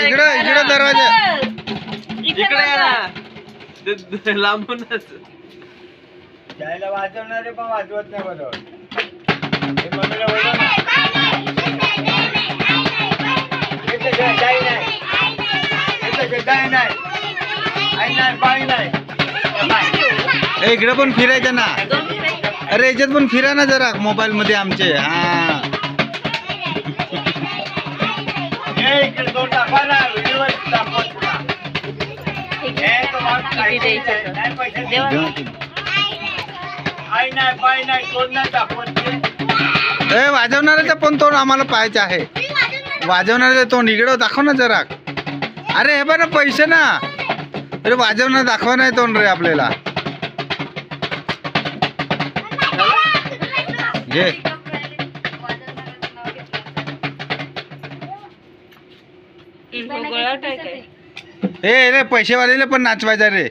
इकडं इकडं दरवाजा इकडे या ना. लांबूनच जायला वाजवणारे पण वाजवत नाही बरोबर. हे मम्मीला बोलव ना. इथे जाई नाही. इथे जाई नाही. आई नाही, बाई नाही. ए, इकडं पण फिरायचं ना. अरे याच्यात पण फिरा ना जरा मोबाईल मध्ये आमचे. हा हे इकडे दोन टाका ना. व्हिडिओवर दाखवा तुला. हे तुम्हाला काही द्यायचं नाही. पैसे द्या. आई नाही, बाई नाही, तोंड नाही दाखवत. ए, वाजवणाऱ्याचं पण तोंड आम्हाला पाहायचं आहे. वाजवणाऱ्याचं तोंड इकडं दाखव ना जरा. अरे हे बघ ना पैसे ना. अरे वाजवणार दाखवा नाही तोंड रे आपल्याला. घे. ए रे पैसे वालेले पण नाचवायचा रे.